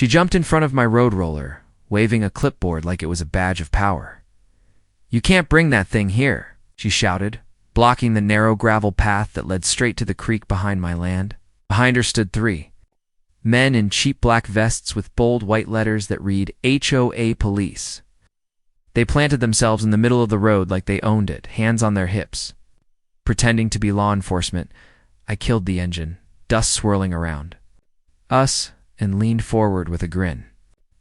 She jumped in front of my road roller, waving a clipboard like it was a badge of power. "You can't bring that thing here," she shouted, blocking the narrow gravel path that led straight to the creek behind my land. Behind her stood three men in cheap black vests with bold white letters that read HOA Police. They planted themselves in the middle of the road like they owned it, hands on their hips. Pretending to be law enforcement, I killed the engine, dust swirling around us, and leaned forward with a grin.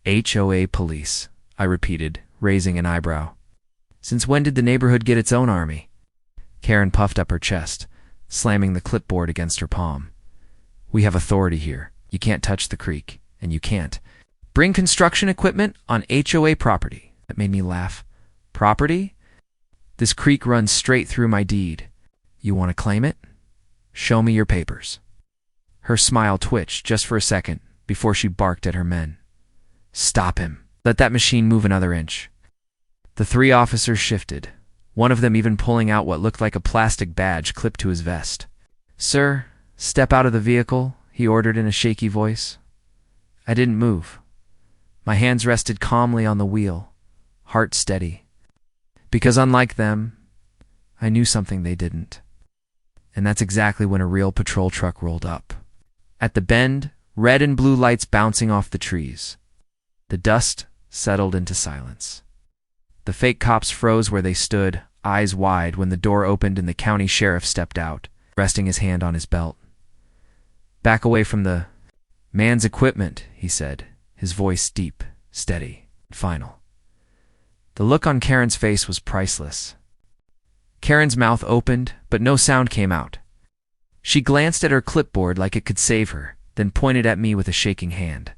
HOA Police, I repeated, raising an eyebrow. Since when did the neighborhood get its own army? Karen puffed up her chest, slamming the clipboard against her palm. "We have authority here. You can't touch the creek, and you can't bring construction equipment on HOA property." That made me laugh. Property? This creek runs straight through my deed. You want to claim it? Show me your papers. Her smile twitched just for a second before she barked at her men. "Stop him. Let that machine move another inch." The three officers shifted, one of them even pulling out what looked like a plastic badge clipped to his vest. "Sir, step out of the vehicle," he ordered in a shaky voice. I didn't move. My hands rested calmly on the wheel, heart steady. Because unlike them, I knew something they didn't. And that's exactly when a real patrol truck rolled up. At the bend, red and blue lights bouncing off the trees. The dust settled into silence. The fake cops froze where they stood, eyes wide, when the door opened and the county sheriff stepped out, resting his hand on his belt. "Back away from the man's equipment," he said, his voice deep, steady, final. The look on Karen's face was priceless. Karen's mouth opened, but no sound came out. She glanced at her clipboard like it could save her, then pointed at me with a shaking hand.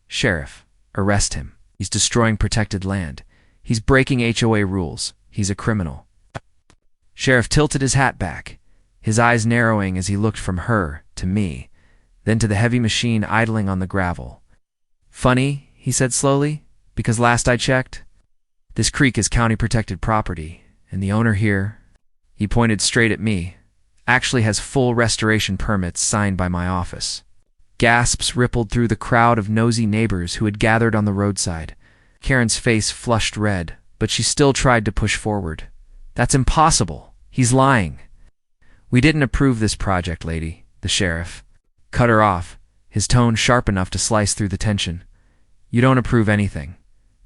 "Sheriff, arrest him. He's destroying protected land. He's breaking HOA rules. He's a criminal." Sheriff tilted his hat back, his eyes narrowing as he looked from her to me, then to the heavy machine idling on the gravel. "Funny," he said slowly, "because last I checked, this creek is county-protected property, and the owner here," he pointed straight at me, "actually has full restoration permits signed by my office." Gasps rippled through the crowd of nosy neighbors who had gathered on the roadside. Karen's face flushed red, but she still tried to push forward. "That's impossible. He's lying." "We didn't approve this project, lady," the sheriff cut her off, his tone sharp enough to slice through the tension. "You don't approve anything.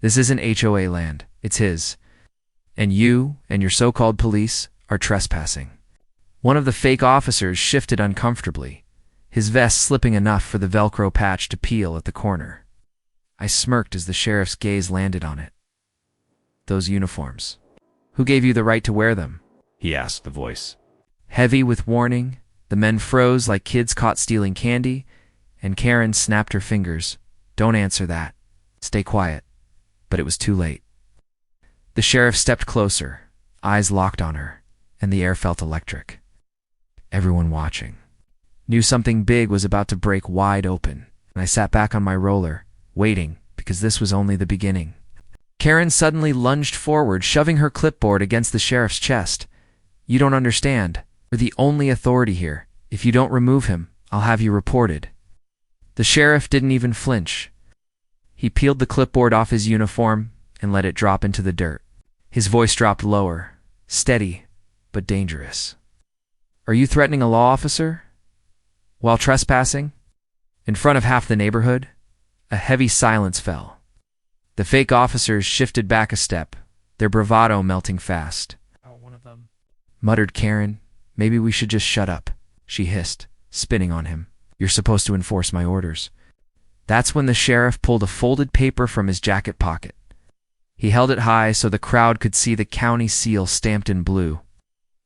This isn't HOA land. It's his. And you and your so-called police are trespassing." One of the fake officers shifted uncomfortably, his vest slipping enough for the Velcro patch to peel at the corner. I smirked as the sheriff's gaze landed on it. "Those uniforms. Who gave you the right to wear them?" he asked, the voice heavy with warning. The men froze like kids caught stealing candy, and Karen snapped her fingers. "Don't answer that. Stay quiet." But it was too late. The sheriff stepped closer, eyes locked on her, and the air felt electric. Everyone watching knew something big was about to break wide open, and I sat back on my roller, waiting, because this was only the beginning. Karen suddenly lunged forward, shoving her clipboard against the sheriff's chest. "You don't understand. We're the only authority here. If you don't remove him, I'll have you reported." The sheriff didn't even flinch. He peeled the clipboard off his uniform and let it drop into the dirt. His voice dropped lower, steady, but dangerous. "Are you threatening a law officer? While trespassing? In front of half the neighborhood?" A heavy silence fell. The fake officers shifted back a step, their bravado melting fast. One of them Muttered Karen. "Maybe we should just shut up," she hissed, spinning on him. "You're supposed to enforce my orders." That's when the sheriff pulled a folded paper from his jacket pocket. He held it high so the crowd could see the county seal stamped in blue.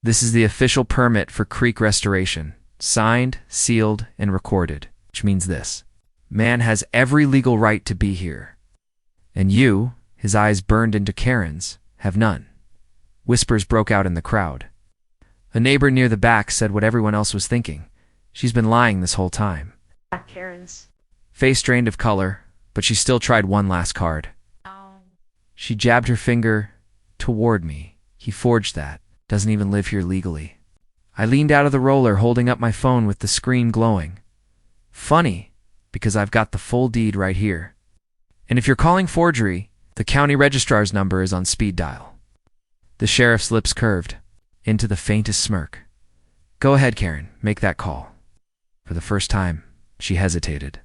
"This is the official permit for creek restoration, signed, sealed, and recorded, which means this: man has every legal right to be here. And you," his eyes burned into Karen's, "have none." Whispers broke out in the crowd. A neighbor near the back said what everyone else was thinking. "She's been lying this whole time." Karen's. Face drained of color, but she still tried one last card. Oh. She jabbed her finger toward me. "He forged that. Doesn't even live here legally." I leaned out of the roller, holding up my phone with the screen glowing. "Funny," because I've got the full deed right here. And if you're calling forgery, the county registrar's number is on speed dial." The sheriff's lips curved into the faintest smirk. "Go ahead, Karen, make that call." For the first time, she hesitated.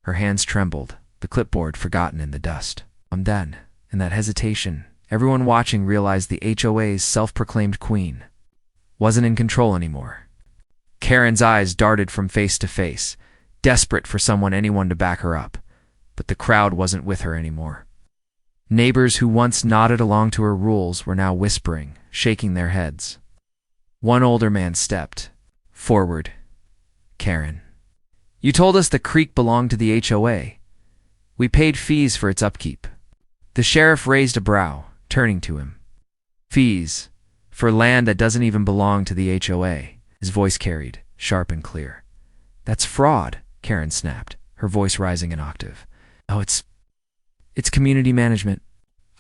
Her hands trembled, the clipboard forgotten in the dust. Then, in that hesitation, everyone watching realized the HOA's self-proclaimed queen wasn't in control anymore. Karen's eyes darted from face to face, desperate for anyone to back her up, but the crowd wasn't with her anymore. Neighbors who once nodded along to her rules were now whispering, shaking their heads. One older man stepped forward. "Karen, you told us the creek belonged to the HOA. We paid fees for its upkeep." The sheriff raised a brow, turning to him. "Fees? For land that doesn't even belong to the HOA," his voice carried, sharp and clear. "That's fraud," Karen snapped, her voice rising an octave. "Oh, it's community management.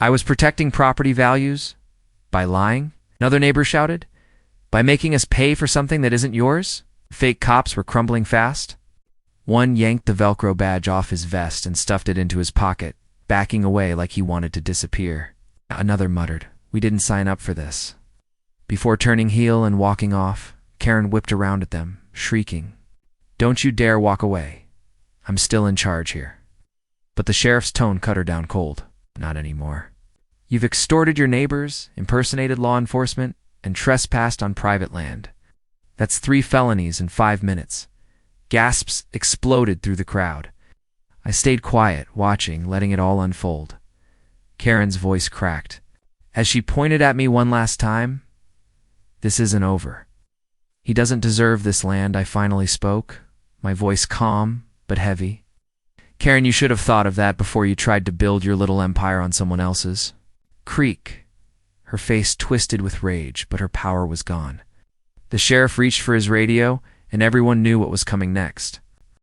I was protecting property values by lying," another neighbor shouted. "By making us pay for something that isn't yours?" Fake cops were crumbling fast. One yanked the Velcro badge off his vest and stuffed it into his pocket, backing away like he wanted to disappear. Another muttered, "We didn't sign up for this." Before turning heel and walking off, Karen whipped around at them, shrieking, "Don't you dare walk away. I'm still in charge here." But the sheriff's tone cut her down cold. "Not anymore. You've extorted your neighbors, impersonated law enforcement, and trespassed on private land. That's 3 felonies in 5 minutes. Gasps exploded through the crowd. I stayed quiet, watching, letting it all unfold. Karen's voice cracked. As she pointed at me one last time, "This isn't over. He doesn't deserve this land," I finally spoke, my voice calm but heavy. "Karen, you should have thought of that before you tried to build your little empire on someone else's." Creak. Her face twisted with rage, but her power was gone. The sheriff reached for his radio, and everyone knew what was coming next.